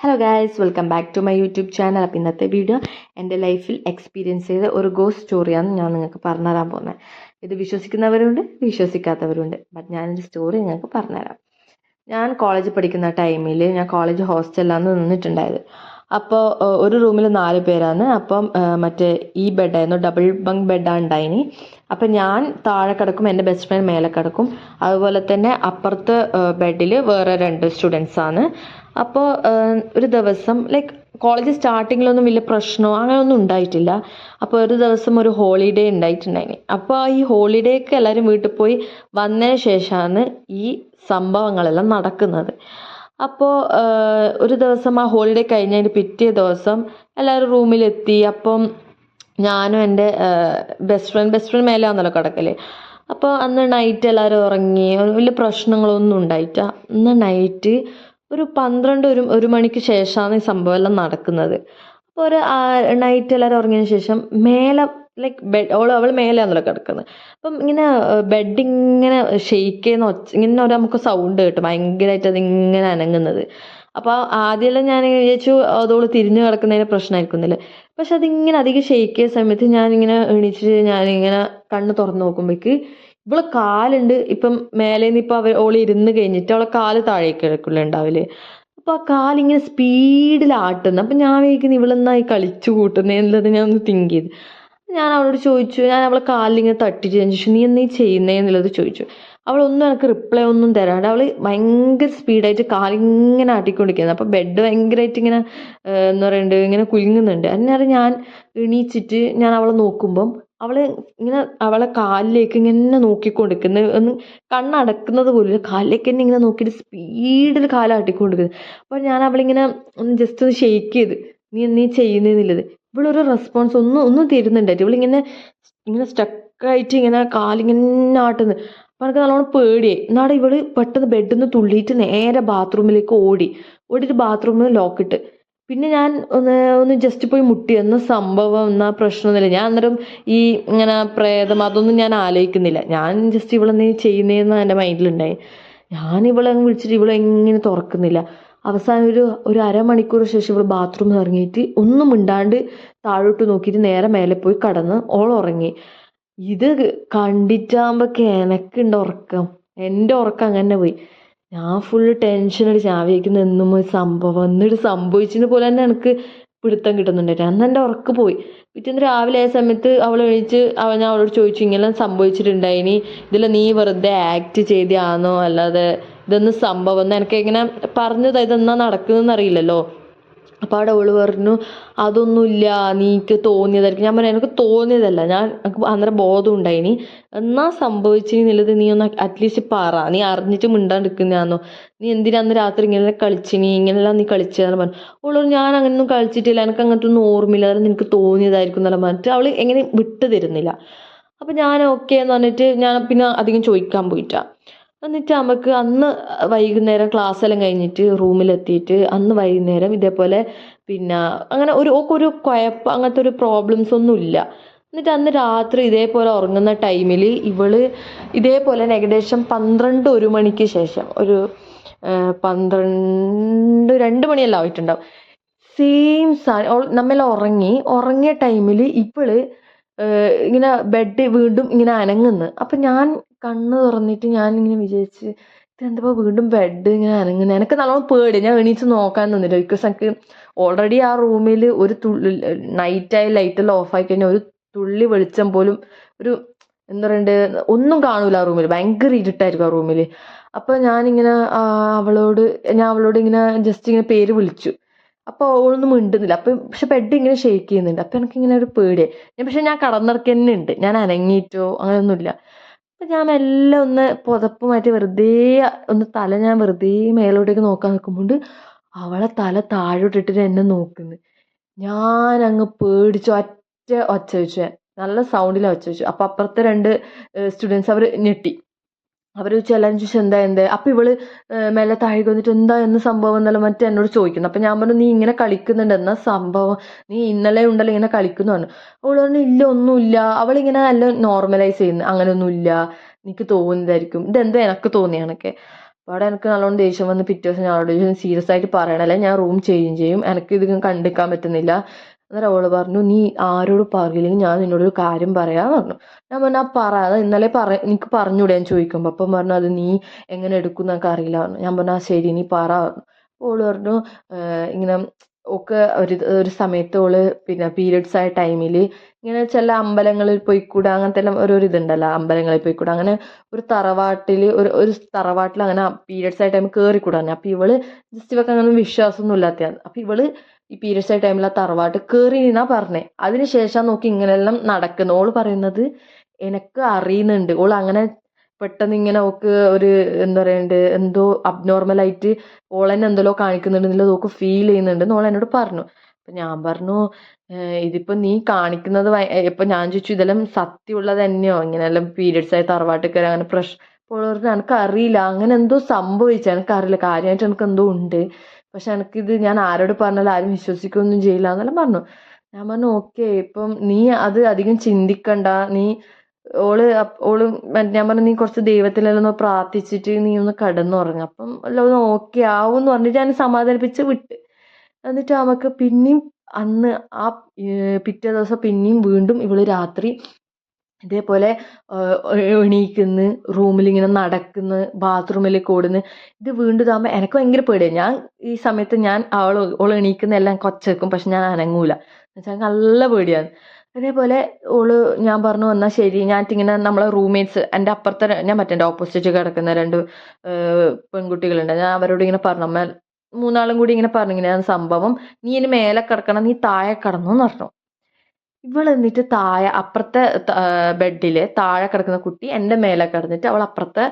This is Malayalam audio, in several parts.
Hello guys, welcome back to my YouTube channel. അപ്പോൾ ഇന്നത്തെ വീഡിയോ എൻ്റെ ലൈഫിൽ എക്സ്പീരിയൻസ് ചെയ്ത ഒരു ഗോസ്റ്റ് സ്റ്റോറിയാണ് ഞാൻ നിങ്ങൾക്ക് പറഞ്ഞുതരാൻ പോകുന്നത്. ഇത് വിശ്വസിക്കുന്നവരുണ്ട്, വിശ്വസിക്കാത്തവരുണ്ട്. ബട്ട് ഞാനൊരു സ്റ്റോറി നിങ്ങൾക്ക് പറഞ്ഞുതരാം. ഞാൻ കോളേജിൽ പഠിക്കുന്ന ടൈമിൽ ഞാൻ കോളേജ് ഹോസ്റ്റലിലാണ് നിന്നിട്ടുണ്ടായത്. അപ്പോൾ ഒരു റൂമിൽ 4 പേരാണ്. അപ്പം മറ്റേ ഈ ബെഡായിരുന്നു, ഡബിൾ ബങ്ക് ബെഡാണ് ഉണ്ടായിനി. അപ്പം ഞാൻ താഴെ കിടക്കും, എൻ്റെ ബെസ്റ്റ് ഫ്രണ്ട് മേലെ കിടക്കും. അതുപോലെ തന്നെ അപ്പുറത്തെ ബെഡിൽ വേറെ 2 സ്റ്റുഡൻസാണ്. അപ്പോൾ ഒരു ദിവസം ലൈക്ക് കോളേജ് സ്റ്റാർട്ടിങ്ങിലൊന്നും വലിയ പ്രശ്നമോ അങ്ങനെയൊന്നും ഉണ്ടായിട്ടില്ല. അപ്പോൾ ഒരു ദിവസം ഒരു ഹോളിഡേ ഉണ്ടായിട്ടുണ്ടായിനി. അപ്പോൾ ഈ ഹോളിഡേക്ക് എല്ലാവരും വീട്ടിൽ പോയി വന്നതിന് ശേഷമാണ് ഈ സംഭവങ്ങളെല്ലാം നടക്കുന്നത്. അപ്പോൾ ഒരു ദിവസം ആ ഹോളിഡേ കഴിഞ്ഞതിന് പിറ്റേ ദിവസം എല്ലാവരും റൂമിലെത്തി. അപ്പം ഞാനും എൻ്റെ ബെസ്റ്റ് ഫ്രണ്ട് മേലെയാണല്ലോ കിടക്കല്. അപ്പോൾ അന്ന് നൈറ്റ് എല്ലാവരും ഉറങ്ങി, വലിയ പ്രശ്നങ്ങളൊന്നും ഉണ്ടായിട്ടാ. അന്ന് നൈറ്റ് ഒരു 12 ഒരു മണിക്ക് ശേഷമാണ് ഈ സംഭവം എല്ലാം നടക്കുന്നത്. അപ്പോൾ ഒരു നൈറ്റ് എല്ലാവരും ഉറങ്ങിയതിന് ശേഷം മേലെ ലൈക്ക് അവൾ മേലെയാണല്ലോ കിടക്കുന്നത്. അപ്പം ഇങ്ങനെ ബെഡ് ഇങ്ങനെ ഷെയ്ക്ക് ചെയ്യുന്ന ഇങ്ങനെ നമുക്ക് സൗണ്ട് കേട്ടു, ഭയങ്കരമായിട്ട് അതിങ്ങനെ അനങ്ങുന്നത്. അപ്പോൾ ആദ്യമെല്ലാം ഞാൻ വിചാരിച്ചു അതോള് തിരിഞ്ഞു കിടക്കുന്നതിന് പ്രശ്നമായിരിക്കുന്നില്ല. പക്ഷെ അതിങ്ങനെ അധികം ഷെയ്ക്ക് ചെയ്യുന്ന സമയത്ത് ഞാനിങ്ങനെ എണീച്ചിട്ട് ഞാനിങ്ങനെ കണ്ണ് തുറന്ന് നോക്കുമ്പോഴേക്ക് ഇവളെ കാലുണ്ട്. ഇപ്പം മേലേന്ന് ഇപ്പം ഓള് ഇരുന്ന് കഴിഞ്ഞിട്ട് അവളെ കാല് താഴേക്ക് കിടക്കില്ല ഉണ്ടാവില്ലേ. അപ്പോൾ ആ കാലിങ്ങനെ സ്പീഡിൽ ആട്ടുന്നു. അപ്പം ഞാൻ വിചാരിക്കുന്നു ഇവളെന്നായി കളിച്ചു കൂട്ടുന്നത് എന്നുള്ളത് ഞാൻ ഒന്ന് തിങ്ക് ചെയ്ത്. ഞാൻ അവളോട് ചോദിച്ചു, ഞാൻ അവളെ കാലിലിങ്ങനെ തട്ടിയിട്ട് ഞാൻ ചോദിച്ചു, നീ എന്നീ ചെയ്യുന്നേ എന്നുള്ളത് ചോദിച്ചു. അവളൊന്നും എനിക്ക് റിപ്ലൈ ഒന്നും തരാണ്ട് അവൾ ഭയങ്കര സ്പീഡായിട്ട് കാലിങ്ങനെ ആട്ടിക്കൊണ്ടിരിക്കുന്നത്. അപ്പോൾ ബെഡ് ഭയങ്കരമായിട്ട് ഇങ്ങനെ എന്താ പറയുന്നത്, ഇങ്ങനെ കുലുങ്ങുന്നുണ്ട്. അന്നേരം ഞാൻ എണീച്ചിട്ട് ഞാൻ അവളെ നോക്കുമ്പം അവൾ ഇങ്ങനെ അവളെ കാലിലേക്ക് ഇങ്ങനെ നോക്കിക്കൊണ്ടിരിക്കുന്നത്, ഒന്ന് കണ്ണടക്കുന്നത് പോലും കാലിലേക്ക് തന്നെ ഇങ്ങനെ നോക്കിയിട്ട് സ്പീഡിൽ കാലാട്ടിക്കൊണ്ടിരിക്കുന്നത്. അപ്പോൾ ഞാൻ അവളിങ്ങനെ ഒന്ന് ജസ്റ്റ് ഒന്ന് ഷെയ്ക്ക് ചെയ്ത്, നീ ചെയ്യുന്നതെന്നുള്ളത്. ഇവളൊരു റെസ്പോൺസ് ഒന്നും തരുന്നുണ്ടായിട്ട് ഇവളിങ്ങനെ ഇങ്ങനെ സ്റ്റക്കായിട്ട് ഇങ്ങനെ കാലിങ്ങനെ ആട്ടുന്നു. അപ്പോൾ എനിക്ക് നല്ലോണം പേടിയായി. എന്നാടെ ഇവള് പെട്ടെന്ന് ബെഡിൽ നിന്ന് തുള്ളിയിട്ട് നേരെ ബാത്റൂമിലേക്ക് ഓടിയിട്ട് ബാത്റൂമിൽ ലോക്കിട്ട്. പിന്നെ ഞാൻ ഒന്ന് ജസ്റ്റ് പോയി മുട്ടി. എന്ന സംഭവം എന്നാ പ്രശ്നമൊന്നുമില്ല. ഞാൻ അന്നേരം ഈ ഇങ്ങനെ പ്രേതം അതൊന്നും ഞാൻ ആലോചിക്കുന്നില്ല. ഞാൻ ജസ്റ്റ് ഇവളെന്താ ചെയ്യുന്നതെന്ന് എൻ്റെ മൈൻഡിലുണ്ടായി. ഞാൻ ഇവളെ വിളിച്ചിട്ട് ഇവളെങ്ങനെ തുറക്കുന്നില്ല. അവസാനം ഒരു അരമണിക്കൂർ ശേഷം ഇവൾ ബാത്റൂമിൽ ഇറങ്ങിയിട്ട് ഒന്നും മിണ്ടാണ്ട് താഴോട്ട് നോക്കിയിട്ട് നേരെ മേലെ പോയി കടന്ന് ഉറങ്ങി. ഇത് കണ്ടിട്ടാകുമ്പോഴൊക്കെ എനക്കുണ്ട് ഉറക്കം. എൻ്റെ ഉറക്കം അങ്ങനെ പോയി. ഞാൻ ഫുള്ള് ടെൻഷൻ അടിച്ച് ആവിയാക്കുന്ന എന്നും ഒരു സംഭവം എന്നിട്ട് സംഭവിച്ചതിന് പോലെ തന്നെ എനിക്ക് പിടുത്തം കിട്ടുന്നുണ്ടായിട്ട് അന്ന് എൻ്റെ ഉറക്കം പോയി. പിറ്റേന്ന് രാവിലെ ആയ സമയത്ത് അവൾ എണീച്ച് ഞാൻ അവളോട് ചോദിച്ചു, ഇങ്ങനെ സംഭവിച്ചിട്ടുണ്ടായിനി, ഇതിൽ നീ വെറുതെ ആക്ട് ചെയ്തതാണോ അല്ലാതെ ഇതൊന്നും സംഭവം എന്ന് എനിക്ക് ഇങ്ങനെ പറഞ്ഞത് ഇതെന്നാ നടക്കുന്നതെന്ന് അറിയില്ലല്ലോ. അപ്പോൾ അവിടെ അവള് പറഞ്ഞു, അതൊന്നുമില്ല, നീക്ക് തോന്നിയതായിരിക്കും. ഞാൻ പറഞ്ഞു, എനിക്ക് തോന്നിയതല്ല, എനിക്ക് അന്നേരം ബോധം ഉണ്ടായിനി. എന്നാ സംഭവിച്ചിന്നുള്ളത് നീ ഒന്ന് അറ്റ്ലീസ്റ്റ് പറ, നീ അറിഞ്ഞിട്ട് മിണ്ടാണ്ടിരിക്കുന്നതാണോ, നീ എന്തിനാ അന്ന് രാത്രി ഇങ്ങനെ കളിച്ചിനി, ഇങ്ങനെല്ലാം നീ കളിച്ചതെന്ന് പറഞ്ഞു. അവളോട് ഞാൻ അങ്ങനെയൊന്നും കളിച്ചിട്ടില്ല, എനിക്ക് അങ്ങനത്തെ ഒന്നും ഓർമ്മയില്ല, അതെല്ലാം നിനക്ക് തോന്നിയതായിരിക്കും എന്നെല്ലാം പറഞ്ഞിട്ട് അവൾ എങ്ങനെ വിട്ടു തരുന്നില്ല. അപ്പം ഞാൻ ഓക്കെ എന്ന് പറഞ്ഞിട്ട് ഞാൻ പിന്നെ അധികം ചോദിക്കാൻ പോയിട്ടാ. എന്നിട്ട് നമുക്ക് അന്ന് വൈകുന്നേരം ക്ലാസ് എല്ലാം കഴിഞ്ഞിട്ട് റൂമിലെത്തിയിട്ട് അന്ന് വൈകുന്നേരം ഇതേപോലെ പിന്നെ അങ്ങനെ ഒരു കുഴപ്പം അങ്ങനത്തെ ഒരു പ്രോബ്ലംസ് ഒന്നും ഇല്ല. എന്നിട്ട് അന്ന് രാത്രി ഇതേപോലെ ഉറങ്ങുന്ന ടൈമിൽ ഇവള് ഇതേപോലെ ഏകദേശം 1 മണിക്ക് ശേഷം ഒരു 2 മണിയെല്ലാം ആയിട്ടുണ്ടാവും. സെയിം നമ്മളെല്ലാം ഉറങ്ങിയ ടൈമിൽ ഇവള് ഇങ്ങനെ ബെഡ് വീണ്ടും ഇങ്ങനെ അനങ്ങുന്നു. അപ്പം ഞാൻ കണ്ണ് തുറന്നിട്ട് ഞാൻ ഇങ്ങനെ വിചാരിച്ച് ഇതെന്താ വീണ്ടും ബെഡ് ഇങ്ങനെ അനങ്ങുന്നത്. എനിക്ക് നല്ലോണം പേടി. ഞാൻ എണീച്ച് നോക്കാൻ നിന്നില്ല. ബിക്കോസ് എനിക്ക് ഓൾറെഡി ആ റൂമിൽ ഒരു നൈറ്റായി ലൈറ്റെല്ലാം ഓഫായി കഴിഞ്ഞാൽ ഒരു തുള്ളി വെളിച്ചം പോലും ഒരു എന്താ പറയണ്ടേ ഒന്നും കാണൂല ആ റൂമിൽ. ഭയങ്കര ഇരുട്ടായിരിക്കും ആ റൂമിൽ. അപ്പോൾ ഞാനിങ്ങനെ ഞാൻ അവളോട് ഇങ്ങനെ ജസ്റ്റ് ഇങ്ങനെ പേര് വിളിച്ചു. അപ്പോൾ അവളൊന്നും മിണ്ടുന്നില്ല. അപ്പം പക്ഷെ ബെഡ് ഇങ്ങനെ ഷേക്ക് ചെയ്യുന്നുണ്ട്. അപ്പം എനിക്കിങ്ങനെ ഒരു പേടിയായി. പക്ഷെ ഞാൻ കടന്നിറക്കി തന്നെ ഉണ്ട്, ഞാൻ അനങ്ങിയിട്ടോ അങ്ങനെയൊന്നുമില്ല. അപ്പം ഞാൻ മെല്ലെ ഒന്ന് പുതപ്പ് മാറ്റി വെറുതെ ഒന്ന് തല ഞാൻ വെറുതെ മേലോട്ടേക്ക് നോക്കാൻ നിൽക്കുമ്പോൾ അവളെ തല താഴോട്ടിട്ടിട്ട് എന്നെ നോക്കുന്നു. ഞാൻ അങ്ങ് പേടിച്ചു. ഒച്ച വെച്ചു, നല്ല സൗണ്ടിലാണ് ഒച്ച വെച്ചു. അപ്പം അപ്പുറത്തെ 2 സ്റ്റുഡൻസ് അവർ ഞെട്ടി. അവർ എല്ലാവരും ചോദിച്ചു എന്താ. അപ്പം ഇവള് മെല്ലെ താഴേക്ക് വന്നിട്ട് എന്ന് സംഭവം എന്നല്ല മറ്റേ എന്നോട് ചോദിക്കുന്നു. അപ്പം ഞാൻ പറഞ്ഞു, നീ ഇങ്ങനെ കളിക്കുന്നുണ്ട്, എന്നാ സംഭവം, നീ ഇന്നലെ ഉണ്ടല്ലോ ഇങ്ങനെ കളിക്കുന്നു പറഞ്ഞു. അവൾ പറഞ്ഞു, ഇല്ല ഒന്നുമില്ല. അവളിങ്ങനെ നല്ല നോർമലൈസ് ചെയ്യുന്നു, അങ്ങനെയൊന്നുമില്ല, എനിക്ക് തോന്നിയതായിരിക്കും, ഇതെന്തോ എനക്ക് തോന്നിയാണൊക്കെ. അവിടെ എനിക്ക് നല്ലോണം ദേഷ്യം വന്ന് പിറ്റേ ദിവസം ഞാൻ സീരിയസ് ആയിട്ട് പറയണല്ലേ, ഞാൻ റൂം ചേഞ്ച് ചെയ്യും, എനിക്ക് ഇത് കണ്ടിക്കാൻ പറ്റുന്നില്ല. അന്നേരം അവള് പറഞ്ഞു, നീ ആരോട് പറയില്ലെങ്കിൽ ഞാൻ നിന്നോടൊരു കാര്യം പറയാന്ന് പറഞ്ഞു. ഞാൻ പറഞ്ഞു, ആ പറ, അത് ഇന്നലെ എനിക്ക് പറഞ്ഞൂടെ ഞാൻ ചോദിക്കുമ്പോൾ. അപ്പം പറഞ്ഞു, അത് നീ എങ്ങനെ എടുക്കും എന്നൊക്കെ അറിയില്ല പറഞ്ഞു. ഞാൻ പറഞ്ഞു, ആ ശരി നീ പറ പറഞ്ഞു. ഓള് പറഞ്ഞു, ഇങ്ങനെ ഒക്കെ ഒരു സമയത്ത് ഓള് പിന്നെ പീരിയഡ്സ് ആയ ടൈമിൽ ഇങ്ങനെ ചില അമ്പലങ്ങളിൽ പോയിക്കൂടെ, അങ്ങനത്തെ എല്ലാം ഓരോരോ ഇതുണ്ടല്ലോ, അമ്പലങ്ങളിൽ പോയിക്കൂടെ. അങ്ങനെ ഒരു തറവാട്ടിൽ ഒരു തറവാട്ടിൽ അങ്ങനെ പീരിയഡ്സ് ആയ ടൈം കയറിക്കൂടാന്ന്. അപ്പം ഇവള് ജസ്റ്റ് ഇവക്ക് അങ്ങനെ വിശ്വാസമൊന്നും ഇല്ലാത്തതാണ്. അപ്പം ഇവള് ഈ പീരിയഡ്സ് ആയ ടൈമിൽ ആ തറവാട്ട് കയറി എന്നാ പറഞ്ഞേ. അതിനുശേഷം നോക്കി ഇങ്ങനെയെല്ലാം നടക്കുന്നു. ഓള് പറയുന്നത് എനക്ക് അറിയുന്നുണ്ട്, ഓൾ അങ്ങനെ പെട്ടെന്ന് ഇങ്ങനെ ഓക്ക് ഒരു എന്താ പറയണ്ട്, എന്തോ അബ്നോർമലായിട്ട് ഓളെന്നെ എന്തെല്ലോ കാണിക്കുന്നുണ്ടെന്നുള്ളത് ഓക്ക് ഫീൽ ചെയ്യുന്നുണ്ടെന്ന് ഓൾ എന്നോട് പറഞ്ഞു. അപ്പം ഞാൻ പറഞ്ഞു, ഇതിപ്പോൾ നീ കാണിക്കുന്നത് ഇപ്പം ഞാൻ ചോദിച്ചു ഇതെല്ലാം സത്യമുള്ളത് തന്നെയോ, ഇങ്ങനെയെല്ലാം പീരിയഡ്സ് ആയി തറവാട്ടിൽ കയറി അങ്ങനെ പ്രശ്നം. അപ്പോൾ ഓൾ പറഞ്ഞു, എനിക്കറിയില്ല, അങ്ങനെ എന്തോ സംഭവിച്ചു, എനിക്കറിയില്ല, കാര്യമായിട്ട് എനിക്ക് എന്തോ ഉണ്ട്, പക്ഷെ എനിക്കിത് ഞാൻ ആരോട് പറഞ്ഞാലും ആരും വിശ്വസിക്കുകയൊന്നും ചെയ്യില്ല എന്നെല്ലാം പറഞ്ഞു. ഞാൻ പറഞ്ഞു, ഓക്കെ, ഇപ്പം നീ അത് അധികം ചിന്തിക്കണ്ട, നീ ഓള് ഞാൻ പറഞ്ഞു, നീ കുറച്ച് ദൈവത്തിലെല്ലാം ഒന്ന് പ്രാർത്ഥിച്ചിട്ട് നീ ഒന്ന് കിടന്നുറങ്ങുക, അപ്പം എല്ലാം ഒന്ന് ഓക്കെ ആവും എന്ന് പറഞ്ഞിട്ട് ഞാൻ സമാധാനിപ്പിച്ച് വിട്ട്. എന്നിട്ട് നമുക്ക് പിന്നെയും അന്ന് ആ പിറ്റേ ദിവസം പിന്നെയും വീണ്ടും ഇവള് രാത്രി ഇതേപോലെ എണീക്കുന്നു, റൂമിൽ ഇങ്ങനെ നടക്കുന്നു, ബാത്റൂമിലേക്ക് ഓടുന്നു. ഇത് വീണ്ടും ഇതാകുമ്പോൾ എനിക്ക് ഭയങ്കര പേടിയാണ്. ഞാൻ ഈ സമയത്ത് ഞാൻ ഓൾ എണീക്കുന്ന എല്ലാം കൊച്ചേക്കും, പക്ഷെ ഞാൻ അനങ്ങൂല, എന്നുവെച്ചാൽ നല്ല പേടിയാണ്. അതേപോലെ ഞാൻ പറഞ്ഞു, എന്നാൽ ശരി, ഞാനിങ്ങനെ നമ്മളെ റൂംമേറ്റ്സ്, എൻ്റെ അപ്പുറത്തെ ഞാൻ മറ്റേ ഓപ്പോസിറ്റ് കിടക്കുന്ന രണ്ട് പെൺകുട്ടികളുണ്ട്, ഞാൻ അവരോട് ഇങ്ങനെ പറഞ്ഞു, അമ്മ മൂന്നാളും കൂടി ഇങ്ങനെ പറഞ്ഞു, ഇങ്ങനെയാണ് സംഭവം, നീ ഇനി മേലെ കിടക്കണം, നീ താഴെ കിടന്നു എന്ന് പറഞ്ഞു. ഇവൾ എന്നിട്ട് താഴെ അപ്പുറത്തെ ബെഡില് താഴെ കിടക്കുന്ന കുട്ടി എൻ്റെ മേലെ കിടന്നിട്ട് അവൾ അപ്പുറത്തെ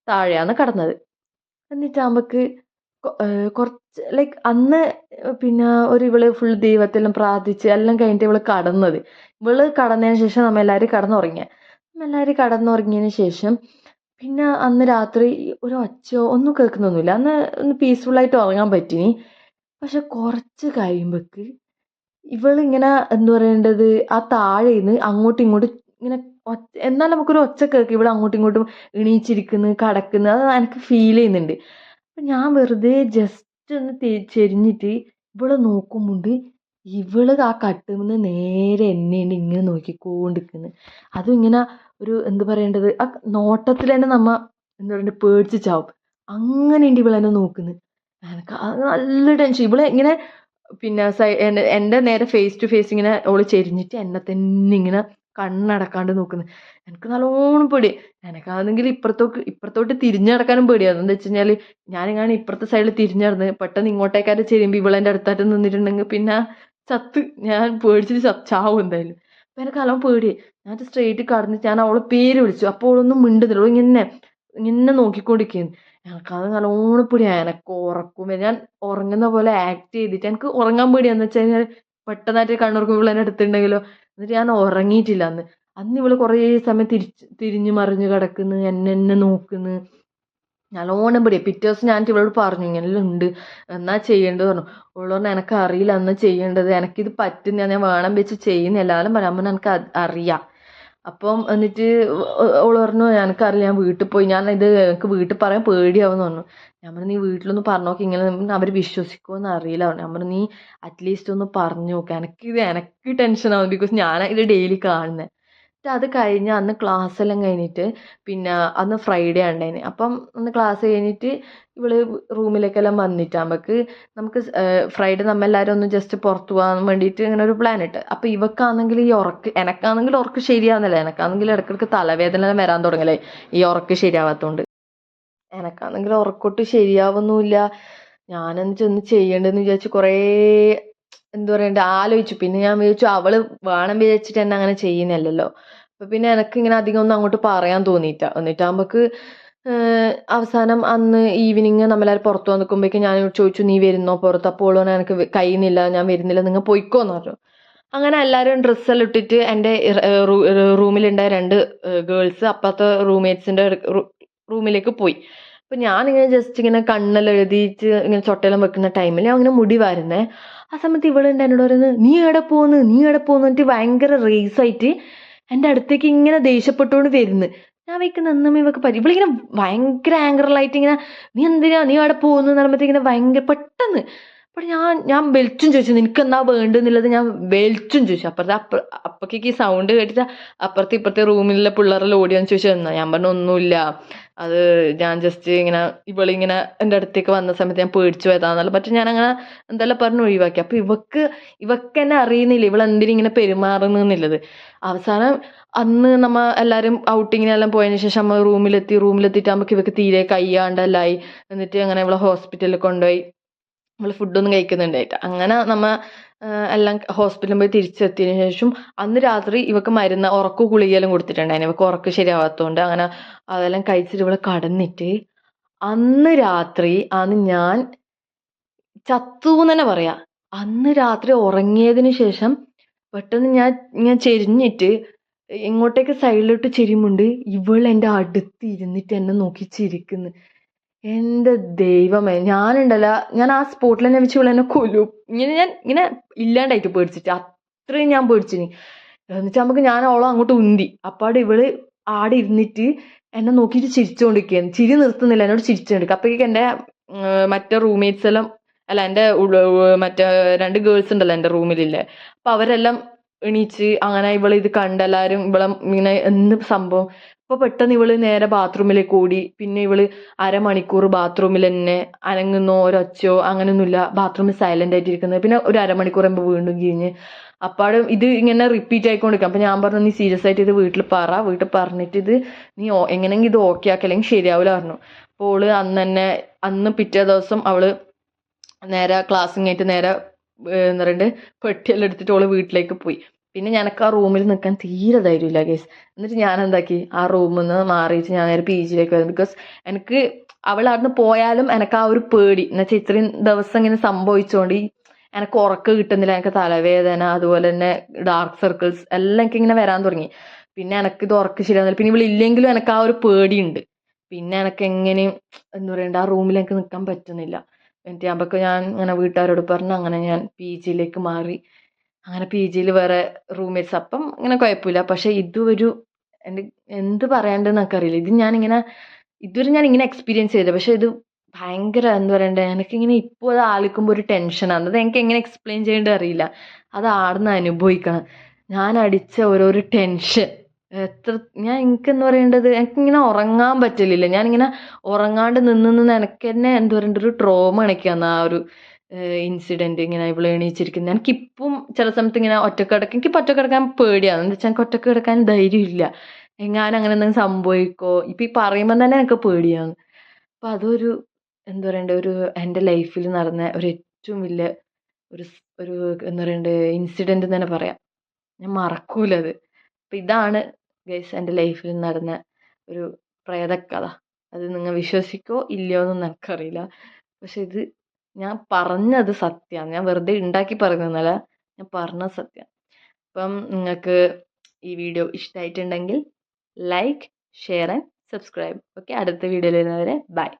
താഴെയാണ് കിടന്നത്. എന്നിട്ട് നമുക്ക് കുറച്ച് ലൈക്ക് അന്ന് പിന്നെ ഇവള് ഫുൾ ദൈവത്തെല്ലാം പ്രാർത്ഥിച്ച് എല്ലാം കഴിഞ്ഞിട്ട് ഇവള് കടന്നത്. ഇവള് കടന്നതിന് ശേഷം എല്ലാവരും കടന്നുറങ്ങിയതിന് ശേഷം പിന്നെ അന്ന് രാത്രി ഒരു ഒച്ചയോ ഒന്നും കേൾക്കുന്നൊന്നുമില്ല. അന്ന് ഒന്ന് പീസ്ഫുള്ളായിട്ട് ഉറങ്ങാൻ പറ്റിനി. പക്ഷെ കുറച്ച് കഴിയുമ്പോഴേക്ക് ഇവളിങ്ങനെ എന്താ പറയേണ്ടത്, ആ താഴെ നിന്ന് അങ്ങോട്ടും ഇങ്ങോട്ടും ഇങ്ങനെ എന്നാൽ നമുക്കൊരു ഒച്ച കേൾക്കും, ഇവിടെ അങ്ങോട്ടും ഇങ്ങോട്ടും എണീച്ചിരിക്കുന്നു, കിടക്കുന്നു, അത് എനിക്ക് ഫീൽ ചെയ്യുന്നുണ്ട്. അപ്പം ഞാൻ വെറുതെ ജസ്റ്റ് ഒന്ന് ചെരിഞ്ഞിട്ട് ഇവളെ നോക്കുമ്പോണ്ട് ഇവള് ആ കട്ടുമെന്ന് നേരെ എന്നെയാണ് ഇങ്ങനെ നോക്കിക്കൊണ്ടിരിക്കുന്നത്. അതും ഇങ്ങനെ ഒരു എന്താ പറയേണ്ടത്, ആ നോട്ടത്തിൽ തന്നെ നമ്മ എന്താ പറയണ്ടത് പേടിച്ച് ചാവും. അങ്ങനെയുണ്ട് ഇവളെന്നെ നോക്കുന്നത്. എനിക്ക് അത് നല്ല ടെൻഷൻ. ഇവളെ ഇങ്ങനെ പിന്നെ എൻ്റെ നേരെ ഫേസ് ടു ഫേസ് ഇങ്ങനെ ഓള് ചെരിഞ്ഞിട്ട് എന്നെ തന്നെ ഇങ്ങനെ കണ്ണടക്കാണ്ട് നോക്കുന്നത്. എനിക്ക് നല്ലോണം പേടി. എനിക്കാണെങ്കിൽ ഇപ്പുറത്തോട്ട് തിരിഞ്ഞു നടക്കാനും പേടിയാണ്. എന്താ വെച്ച് കഴിഞ്ഞാൽ ഞാനിങ്ങനെ ഇപ്പുറത്തെ സൈഡിൽ തിരിഞ്ഞു നടന്ന് പെട്ടെന്ന് ഇങ്ങോട്ടേക്കാട്ട് ചെരുമ്പോൾ ഇവളെൻ്റെ അടുത്തായിട്ട് നിന്നിട്ടുണ്ടെങ്കിൽ പിന്നെ ഞാൻ പേടിച്ചിട്ട് ചാവും എന്തായാലും. അപ്പം എനിക്ക് നല്ലോണം പേടിയായി. ഞാൻ സ്ട്രേറ്റ് കടന്നിട്ട് ഞാൻ അവളെ പേര് വിളിച്ചു. അപ്പോൾ അവളൊന്നും മിണ്ടുന്നില്ല, അവൾ ഇങ്ങനെ ഇങ്ങനെ നോക്കിക്കൊണ്ടിരിക്കുന്നു. എനിക്കത് നല്ലോണം പേടിയാണ്. എനിക്ക് ഉറക്കം ഞാൻ ഉറങ്ങുന്ന പോലെ ആക്ട് ചെയ്തിട്ട് എനിക്ക് ഉറങ്ങാൻ പേടിയാന്ന് വെച്ച് കഴിഞ്ഞാൽ പെട്ടെന്നായിട്ട് കണ്ണുറക്കും ഇവളെന്നെ അടുത്തുണ്ടെങ്കിലോ. എന്നിട്ട് ഞാൻ ഉറങ്ങിയിട്ടില്ല അന്ന്. അന്ന് ഇവള് കുറേ സമയം തിരിഞ്ഞ് മറിഞ്ഞ് കിടക്കുന്നു, എന്നെ നോക്കുന്നു. നല്ലോണം പേടിയായി. പിറ്റേ ദിവസം ഞാൻ ഇവളോട് പറഞ്ഞു, ഇങ്ങനെല്ലാം ഉണ്ട്, എന്നാ ചെയ്യേണ്ടത് പറഞ്ഞു. അവള് പറഞ്ഞു, എനിക്കറിയില്ല എന്നാ ചെയ്യേണ്ടത്, എനിക്കിത് പറ്റുന്ന, ഞാൻ വേണം വെച്ച് ചെയ്യുന്ന, എല്ലാവരും പറയാൻ പറഞ്ഞു, എനിക്ക് അറിയാം. അപ്പം എന്നിട്ട് ഓള് പറഞ്ഞു, എനിക്കറിയില്ല, ഞാൻ വീട്ടിൽ പോയി, എനിക്ക് വീട്ടിൽ പറയാൻ പേടിയാവുമെന്ന് പറഞ്ഞു. ഞാൻ പറഞ്ഞു, നീ വീട്ടിലൊന്ന് പറഞ്ഞു നോക്കി, ഇങ്ങനെ അവർ വിശ്വസിക്കുമെന്ന് അറിയില്ല പറഞ്ഞു. ഞാൻ പറഞ്ഞു, നീ അറ്റ്ലീസ്റ്റ് ഒന്ന് പറഞ്ഞു നോക്ക്, എനിക്ക് ടെൻഷനാവും, ബിക്കോസ് ഞാനാണ് ഇത് ഡെയിലി കാണുന്നത്. എന്നിട്ട് അത് കഴിഞ്ഞ് അന്ന് ക്ലാസ് എല്ലാം കഴിഞ്ഞിട്ട് പിന്നെ അന്ന് ഫ്രൈഡേ ഉണ്ടായിന്. അപ്പം അന്ന് ക്ലാസ് കഴിഞ്ഞിട്ട് ഇവള് റൂമിലേക്കെല്ലാം വന്നിട്ടാകുമ്പോൾക്ക് നമുക്ക് ഫ്രൈഡേ നമ്മെല്ലാവരും ഒന്ന് ജസ്റ്റ് പുറത്ത് പോകാൻ വേണ്ടിയിട്ട് ഇങ്ങനെ ഒരു പ്ലാൻ ഇട്ട്. അപ്പം ഇവക്കാണെങ്കിൽ എനക്കാണെങ്കിൽ ഉറക്ക് ശരിയാവുന്നില്ല, എനക്കാണെങ്കിൽ ഇടയ്ക്കിടയ്ക്ക് തലവേദന വരാൻ തുടങ്ങലേ ഈ ഉറക്ക് ശരിയാവാത്തതുകൊണ്ട്. എനക്കാണെങ്കിൽ ഉറക്കൊട്ട് ശരിയാവുന്നുമില്ല. ഞാനെന്ന് ചെന്ന് ചെയ്യേണ്ടതെന്ന് വിചാരിച്ച് കുറേ എന്താ പറയണ്ട ആലോചിച്ചു. പിന്നെ ഞാൻ വിചാരിച്ചു അവള് വേണം വിചാരിച്ചിട്ട് എന്നെ അങ്ങനെ ചെയ്യുന്നില്ലല്ലോ. അപ്പം പിന്നെ എനിക്കിങ്ങനെ അധികം ഒന്നും അങ്ങോട്ട് പറയാൻ തോന്നിയിട്ട. എന്നിട്ടാകുമ്പോൾക്ക് അവസാനം അന്ന് ഈവനിങ് നമ്മളെല്ലാവരും പുറത്ത് വന്ന് നിൽക്കുമ്പോഴേക്കും ഞാൻ ചോദിച്ചു, നീ വരുന്നോ പുറത്ത്? അപ്പോൾ എനിക്ക് കഴിയുന്നില്ല, ഞാൻ വരുന്നില്ല, നിങ്ങൾ പോയിക്കോന്ന് പറഞ്ഞു. അങ്ങനെ എല്ലാവരും ഡ്രസ്സെല്ലാം ഇട്ടിട്ട് എൻ്റെ റൂമിലുണ്ടായ രണ്ട് ഗേൾസ് അപ്പുറത്തെ റൂംമേറ്റ്സിൻ്റെ റൂമിലേക്ക് പോയി. അപ്പം ഞാനിങ്ങനെ ജസ്റ്റ് ഇങ്ങനെ കണ്ണെല്ലാം എഴുതിയിട്ട് ഇങ്ങനെ ചൊട്ടയെല്ലാം വെക്കുന്ന ടൈമിൽ ഞാൻ ഇങ്ങനെ മുടി വാരുന്നേ. ആ സമയത്ത് ഇവളുണ്ട് എന്നോട് പറയുന്നത്, നീ എവിടെ പോകുന്നു പറഞ്ഞിട്ട് ഭയങ്കര റേസായിട്ട് എൻ്റെ അടുത്തേക്ക് ഇങ്ങനെ ദേഷ്യപ്പെട്ടുകൊണ്ട് വരുന്നു. ഞാൻ വയ്ക്കുന്ന എന്നമ്മ ഇവക്ക് പറ്റി ഇവളിങ്ങനെ ഭയങ്കര ആങ്കറിലായിട്ട് ഇങ്ങനെ നീ അവിടെ പോകുന്നു പറയുമ്പോഴത്തേക്ക് ഇങ്ങനെ ഭയങ്കര പെട്ടെന്ന്. അപ്പോൾ ഞാൻ വെളിച്ചും ചോദിച്ചു നിനക്ക് എന്നാ വേണ്ടെന്നുള്ളത് ഞാൻ വെളിച്ചും ചോദിച്ചു. അപ്പത്തേക്ക് ഈ സൗണ്ട് കേട്ടിട്ട് അപ്പുറത്തെ ഇപ്പുറത്തെ റൂമിലുള്ള പിള്ളേരെല്ലാം ഓടിയാന്ന് ചോദിച്ചു തന്നാ. ഞാൻ പറഞ്ഞു ഒന്നുമില്ല, അത് ഞാൻ ജസ്റ്റ് ഇങ്ങനെ ഇവളിങ്ങനെ എൻ്റെ അടുത്തേക്ക് വന്ന സമയത്ത് ഞാൻ പേടിച്ചു പോയതാന്നല്ല. പക്ഷെ ഞാൻ അങ്ങനെ എന്തെല്ലാം പറഞ്ഞ് ഒഴിവാക്കി. അപ്പോൾ ഇവക്ക് എന്നെ അറിയുന്നില്ല ഇവളെന്തിനും ഇങ്ങനെ പെരുമാറുന്നുള്ളത്. അവസാനം അന്ന് നമ്മ എല്ലാവരും ഔട്ടിങ്ങിനെല്ലാം പോയതിന് ശേഷം നമ്മൾ റൂമിലെത്തിയിട്ട് നമുക്ക് ഇവക്ക് തീരെ കയ്യാണ്ടെല്ലായി. എന്നിട്ട് അങ്ങനെ ഇവളെ ഹോസ്പിറ്റലിൽ കൊണ്ടുപോയി. നമ്മൾ ഫുഡൊന്നും കഴിക്കുന്നുണ്ടായിട്ട് അങ്ങനെ എല്ലാം ഹോസ്പിറ്റലിൽ പോയി തിരിച്ചെത്തിയതിന് ശേഷം അന്ന് രാത്രി ഇവക്ക് മരുന്ന് ഉറക്ക ഗുളികയെല്ലാം കൊടുത്തിട്ടുണ്ടായിരുന്നു. ഇവക്ക് ഉറക്കം ശരിയാവാത്തതുകൊണ്ട് അങ്ങനെ അതെല്ലാം കഴിച്ചിട്ട് ഇവള് കടന്നിട്ട് അന്ന് രാത്രി ഞാൻ ചത്തു എന്ന് തന്നെ പറയാം. അന്ന് രാത്രി ഉറങ്ങിയതിന് ശേഷം പെട്ടെന്ന് ഞാൻ ചെരിഞ്ഞിട്ട് ഇങ്ങോട്ടേക്ക് സൈഡിലോട്ട് ചെരിയുമുണ്ട് ഇവൾ എൻ്റെ അടുത്ത് ഇരുന്നിട്ട് എന്നെ നോക്കി ചിരിക്കുന്നു. എൻ്റെ ദൈവമേ, ഞാൻ ആ സ്പോട്ടിൽ തന്നെ വെച്ച് ഇവളെന്നെ കൊല്ലും. ഇങ്ങനെ ഇല്ലാണ്ടായിട്ട് പേടിച്ചിട്ട് അത്രയും ഞാൻ പേടിച്ചിനി. എന്നിട്ട് ഞാൻ അവളെ അങ്ങോട്ട് ഉന്തി. അപ്പാടെ ഇവള് ആടെ ഇരുന്നിട്ട് എന്നെ നോക്കിയിട്ട് ചിരിച്ചുകൊണ്ടിരിക്കുകയാണ്. ചിരി നിർത്തുന്നില്ല, എന്നോട് ചിരിച്ചുകൊണ്ടിരിക്കുക. അപ്പോഴേക്കും എൻ്റെ മറ്റേ റൂംമേറ്റ്സ് എല്ലാം അല്ല എൻ്റെ മറ്റേ 2 ഗേൾസ് ഉണ്ടല്ലോ എൻ്റെ റൂമിലില്ലേ, അപ്പം അവരെല്ലാം എണീച്ച് അങ്ങനെ ഇത് കണ്ടെല്ലാവരും ഇവളെ ഇങ്ങനെ എന്ത് സംഭവം. അപ്പോൾ പെട്ടെന്ന് ഇവള് നേരെ ബാത്റൂമിലേക്ക് ഓടി. പിന്നെ ഇവള് അരമണിക്കൂർ ബാത്റൂമിൽ തന്നെ അനങ്ങുന്നോ ഒരൊച്ചയോ അങ്ങനെയൊന്നുമില്ല, ബാത്റൂമിൽ സൈലൻ്റ് ആയിട്ടിരിക്കുന്നത്. പിന്നെ ഒരു അരമണിക്കൂർ ആകുമ്പോൾ വീണ്ടും കഴിഞ്ഞ് അപ്പാടും ഇത് ഇങ്ങനെ റിപ്പീറ്റ് ആയിക്കൊണ്ടിരിക്കും. അപ്പം ഞാൻ പറഞ്ഞു നീ സീരിയസ് ആയിട്ട് ഇത് വീട്ടിൽ പറഞ്ഞിട്ട് ഇത് നീ എങ്ങനെയെങ്കിലും ഇത് ഓക്കെ ആക്കി അല്ലെങ്കിൽ ശരിയാവില്ല പറഞ്ഞു. അപ്പോൾ അവള് അന്ന് പിറ്റേ ദിവസം അവള് നേരെ ക്ലാസ് കഴിഞ്ഞിട്ട് നേരെ എന്താ പറയുക പെട്ടിയെല്ലാം എടുത്തിട്ട് അവള് വീട്ടിലേക്ക് പോയി. പിന്നെ എനിക്ക് ആ റൂമിൽ നിൽക്കാൻ തീരെ ധൈര്യമില്ല ഗേസ്. എന്നിട്ട് ഞാൻ എന്താക്കി ആ റൂമിൽ നിന്ന് മാറിയിട്ട് ഞാൻ നേരെ PGയിലേക്ക് വന്നു. ബിക്കോസ് എനിക്ക് അവൾ അവിടുന്ന് പോയാലും എനിക്ക് ആ ഒരു പേടി എന്നുവെച്ചാൽ ഇത്രയും ദിവസം ഇങ്ങനെ സംഭവിച്ചുകൊണ്ട് എനിക്ക് ഉറക്കം കിട്ടുന്നില്ല, എനിക്ക് തലവേദന, അതുപോലെ തന്നെ ഡാർക്ക് സർക്കിൾസ് എല്ലാം എനിക്ക് ഇങ്ങനെ വരാൻ തുടങ്ങി. പിന്നെ എനിക്കിത് ഉറക്കം ശരിയാകുന്നില്ല. പിന്നെ ഇവളില്ലെങ്കിലും എനിക്ക് ആ ഒരു പേടിയുണ്ട്. പിന്നെ എനിക്ക് എങ്ങനെയും എന്താ പറയണ്ട ആ റൂമിൽ എനിക്ക് നിൽക്കാൻ പറ്റുന്നില്ല. എന്നിട്ട് അപ്പൊക്കെ ഞാൻ ഇങ്ങനെ വീട്ടുകാരോട് പറഞ്ഞ് അങ്ങനെ ഞാൻ PGയിലേക്ക് മാറി. അങ്ങനെ PGയിൽ വേറെ റൂംമേറ്റ്സ് അപ്പം ഇങ്ങനെ കുഴപ്പമില്ല. പക്ഷെ എൻ്റെ എന്ത് പറയേണ്ടതെന്ന് എനിക്കറിയില്ല. ഇതുവരെ ഞാൻ ഇങ്ങനെ എക്സ്പീരിയൻസ് ചെയ്തത്. പക്ഷെ ഇത് ഭയങ്കര എന്താ പറയണ്ടേ, എനിക്കിങ്ങനെ ഇപ്പോൾ അത് ആലോചിക്കുമ്പോൾ ഒരു ടെൻഷനാണ്. അത് എനിക്ക് എങ്ങനെ എക്സ്പ്ലെയിൻ ചെയ്യേണ്ടത് അറിയില്ല. അത് ആടുന്ന് അനുഭവിക്കണം. ഞാൻ അടിച്ച ഓരോരോ ടെൻഷൻ എനിക്കെന്ന് പറയേണ്ടത് എനിക്കിങ്ങനെ ഉറങ്ങാൻ പറ്റലില്ല. ഞാനിങ്ങനെ ഉറങ്ങാണ്ട് നിന്ന് എനിക്ക് തന്നെ എന്താ പറയണ്ട ഒരു ട്രോമ എനിക്കാന്ന് ആ ഒരു ഇൻസിഡൻറ്റ്. ഇങ്ങനെ ഇവള് എണീച്ചിരിക്കുന്നത് എനിക്കിപ്പം ചില സമയത്ത് ഇങ്ങനെ എനിക്കിപ്പോൾ ഒറ്റക്ക് കിടക്കാൻ പേടിയാണ്. എന്താ വെച്ചാൽ എനിക്ക് ഒറ്റക്ക് കിടക്കാൻ ധൈര്യമില്ല. എങ്ങാനും അങ്ങനെ എന്തെങ്കിലും സംഭവിക്കോ ഇപ്പം ഈ പറയുമ്പോൾ തന്നെ എനിക്ക് പേടിയാണ്. അപ്പം അതൊരു എന്താ പറയണ്ടേ എൻ്റെ ലൈഫിൽ നടന്ന ഒരു ഏറ്റവും വലിയ ഒരു ഒരു എന്താ പറയണ്ടേ ഇൻസിഡൻറ്റ് എന്ന് തന്നെ പറയാം. ഞാൻ മറക്കൂല അത്. അപ്പം ഇതാണ് ഗൈസ് എൻ്റെ ലൈഫിൽ നടന്ന ഒരു പ്രേതക്കഥ. അത് നിങ്ങൾ വിശ്വസിക്കോ ഇല്ലയോ എന്നൊന്നും എനിക്കറിയില്ല. പക്ഷെ ഇത് ഞാൻ പറഞ്ഞത് സത്യമാണ്. ഞാൻ വെറുതെ ഉണ്ടാക്കി പറയുന്നതല്ല, ഞാൻ പറഞ്ഞത് സത്യമാണ്. അപ്പം നിങ്ങൾക്ക് ഈ വീഡിയോ ഇഷ്ടമായിട്ടുണ്ടെങ്കിൽ like, share and subscribe. Okay, അടുത്ത വീഡിയോയിൽ വരുന്നവരെ ബൈ.